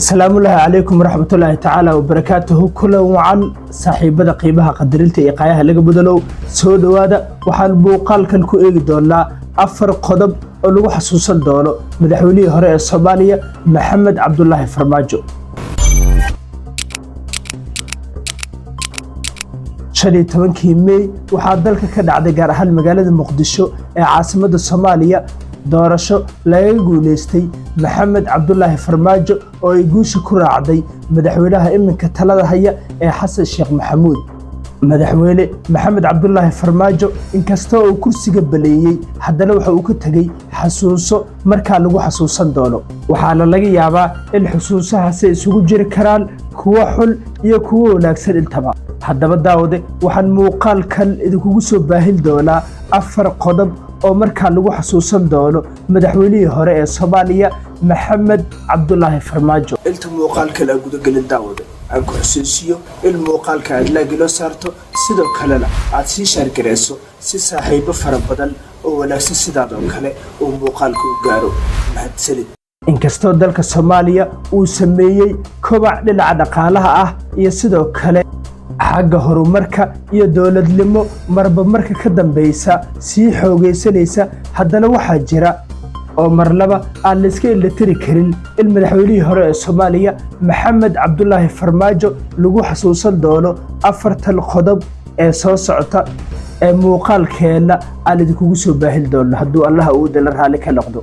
السلام الله عليكم ورحمة الله تعالى وبركاته. كل وعن صاحبة قيمها قدرتي إيقاعها لقى بدلو سود وهذا وحال بوقال كان كوئيق دولا أفر قدب ولو حسوسا دولو مدحولي هرئي الصومالية محمد عبد الله فرماجو. شري توانكي مي وحال دالك كان عدى قارها المقالة المقدشو عاصمة الصومالية doorasho laga guuleystay maxamed cabdullaahi farmaajo oo ay guusha ku raacday madaxweynaha iminka talada haya ee xasan sheekh maxamuud. madaxweyne maxamed cabdullaahi farmaajo inkastoo uu kursiga baleeyay haddana waxa uu ka tagay xasuuso markaa lagu xasuusan doono, waxaana laga yaabaa in xusuusahaasi isugu jiri karaan kuwo xun iyo kuwo wanaagsan intaba. haddaba daawade waxaan muuqaalkan idinkugu soo baahin doonaa 4 qodob oo markaa lagu xasuusan doono madaxweynihii hore ee Soomaaliya maxamed cabdullaahi farmaajo. inta muuqaalka la guda galin daawada aan ku xasuusiyo in muuqaalka aad la galo saarto sidoo kalena aad sii share gareyso si saaxiibo fara badan oo wanaagsan sidaadoo kale oo muuqaalku u gaaro. mahadsanid. inkastoo dalka Soomaaliya uu sameeyay kobac dhinaca dhaqaalaha ah iyo sidoo kale xagga horumarka iyo dawladnimo marba marka ka dambaysa sii xoogeysanaysa, haddana waxaa jira oo marlaba aan la iska ilitiri karin in madaxweynihii hore ee Soomaaliya maxamed cabdullaahi farmaajo lagu xasuusan doono 4 qodob ee soo socota ee muuqaalkeena aan idinkugu soo baahin doono hadduu Allah uu dal raali ka noqdo.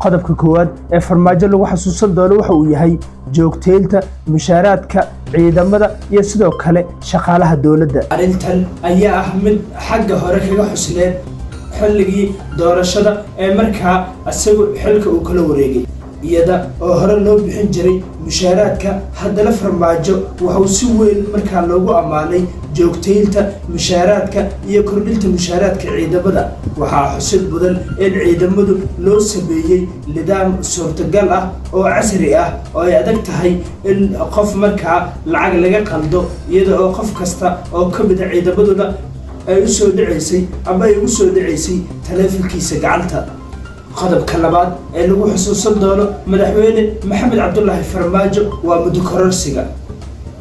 qodobka koowaad ee farmaajo lagu xasuusan doono waxa uu yahay joogteynta mushaaraadka ciidamada iyo sidoo kale shaqaalaha dawladda. arrintan ayaa ah mid xagga hore kaga xusneed xilligii doorashada ee markaa asagu xilka uu kala wareegay, iyada oo hore loo bixin jiray mushaaraadka. haddana farmaajo waxuu si weyn markaa loogu ammaanay joogteynta mushaaraadka iyo kordhinta mushaaraadka ciidamada. waxaa xusid mudan in ciidamadu loo sameeyey nidaam suurtagal ah oo casri ah oo ay adag tahay in qof markaa lacag laga qaldo, iyada oo qof kasta oo ka mid ah ciidamaduna ay u soo dhaceysay ama ay ugu soo dhaceysay taleefankiisa gacanta. qodobka labaad ee lagu xusuusan doono madaxweyne maxamed cabdullaahi farmaajo waa muddo kororsiga.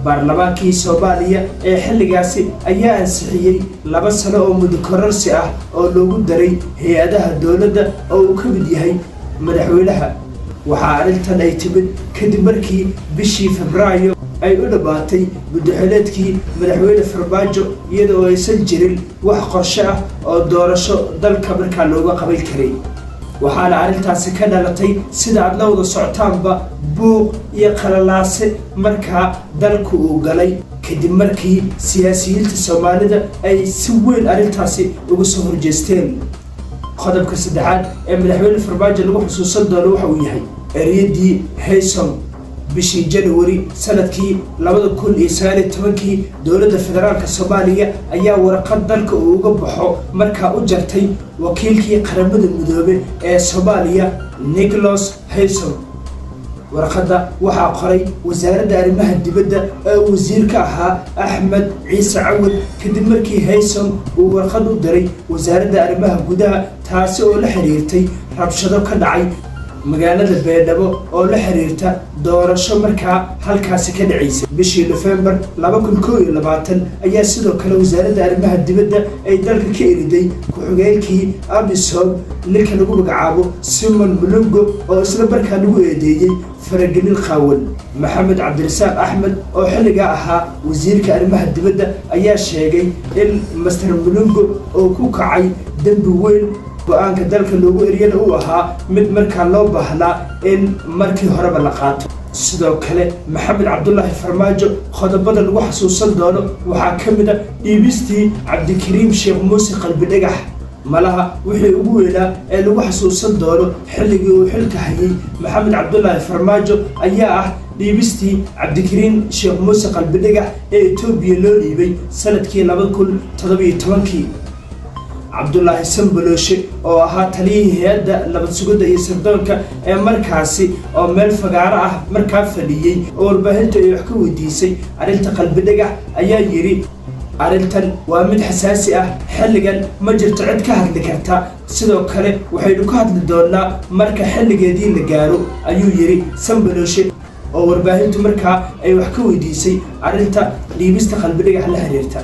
baarlamaankii Soomaaliya ee xilligaasi ayaa ansixiyay 2 sano oo muddo kororsi ah oo loogu daray hay'adaha dawladda oo uu ka mid yahay madaxweynaha. waxaa arrintan ay timid kadib markii bishii Febraayo ay u dhabaatay muddaxileedkii madaxweyne farmaajo, iyada oo aysan jirin wax qorshe ah oo doorasho dalka markaa looga qaban karay. waxaana arrintaasi ka dhalatay sida aad la wada socotaanba buuq iyo qalalaase markaa dalku uu galay kadib markii siyaasiyiinta Soomaalida ay si weyn arrintaasi uga soo horjeesteen. qodobka saddexaad ee madaxweyne farmaajo lagu xusuusan doono waxa uu yahay ereyadii Haysom bishii January sanadkii 2019 dowladda federaalka Soomaaliya ayaa warqad dalka uu uga baxo markaa u jartay wakiilkii qaramada midoobay ee Soomaaliya Nicholas Haysom. warqadda waxaa qoray wasaaradda arrimaha dibadda ee wasiirka ahaa Axmed Ciise Cawad kadib markii Haysom uu warqad u diray wasaaradda arrimaha gudaha taasi oo la xiriirtay rabshado ka dhacay magaalada Beedhabo oo la xiriirta doorasho markaa halkaasi ka dhaceysay bishii November 2021 ayaa sidoo kale wasaaradda arrimaha dibadda ay dalka ka eriday ku-xigeenkii AMISOM ninka lagu magacaabo Simon Mulungo oo isla markaa lagu eedeeyay faragelin qaawan. maxamed cabdirasaaq axmed oo xilliga ahaa wasiirka arrimaha dibadda ayaa sheegay in Mr. Mulungo oo ku kacay dambi weyn, go'aanka dalka loogu eriyana uu ahaa mid markaa loo baahnaa in markii horeba la qaato. sidoo kale maxamed cabdullaahi farmaajo qodobada lagu xasuusan doono waxaa ka mid ah dhiibistii cabdikariim sheekh muuse qalbi dhagax. malaha wixii ugu weynaa ee lagu xasuusan doono xilligii uu xilka hayay maxamed cabdullaahi farmaajo ayaa ah dhiibistii cabdikariim sheekh muuse qalbi dhagax ee Itoobiya loo dhiibay sanadkii 2017. cabdullaahi Sambaloshe oo ahaa taliyihii hay'adda nabad sugidda iyo sirdoonka ee markaasi oo meel fagaaro ah markaa fadhiyay oo warbaahinta ay wax ka weydiisay arrinta qalbi dhagax ayaa yiri arrintan waa mid xasaasi ah xilligan ma jirto cid ka hadli karta sidoo kale waxaynu ka hadli doonaa marka xilligeedii la gaaro ayuu yiri Sambaloshe oo warbaahintu markaa ay wax ka weydiisay arrinta dhiibista qalbi dhagax la xiriirta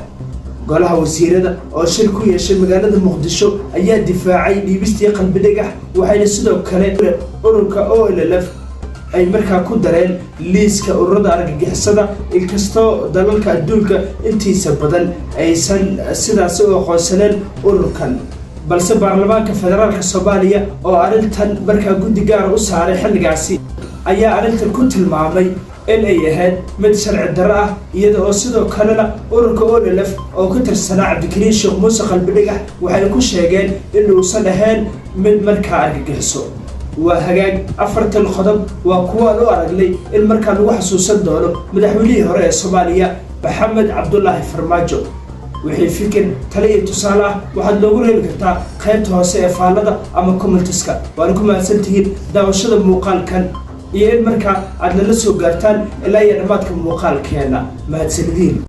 golaha wasiirada oo shir ku yeeshay magaalada Muqdisho ayaa difaacay dhiibistii qalbi dhagax waxayna sidoo kale ururka OLF ay markaa ku dareen liiska ururada argagixisada inkastoo dalalka adduunka intiisa badan aysan sidaas u aqoonsaneen ururkan balse baarlamaanka federaalka Soomaaliya oo arrintan markaa guddi gaar u saaray xilligaasi ayaa arrintan ku tilmaamay in ay ahayd mid sharci darro ah iyada oo sidoo kalena ururka OLF oo ka tirsanaa Cabdikariin Sheekh Muuse qalbi dhagax waxay ku sheegeen in uusan ahayn mid markaa argagixiso waa hagaag afartan qodob waa kuwa loo aragnay in markaa lagu xasuusan doono madaxweynihii hore ee Soomaaliya Maxamed Cabdullaahi Farmaajo wixii fikir talo iyo tusaale ah waxaad noogu reebi kartaa qaybta hoose ee faallada ama commentiska waana ku mahadsantihiin daawashada muuqaalkan iyo in markaa aad nala soo gaartaan ilaa iyo dhammaadka muuqaalkeena mahadsanidin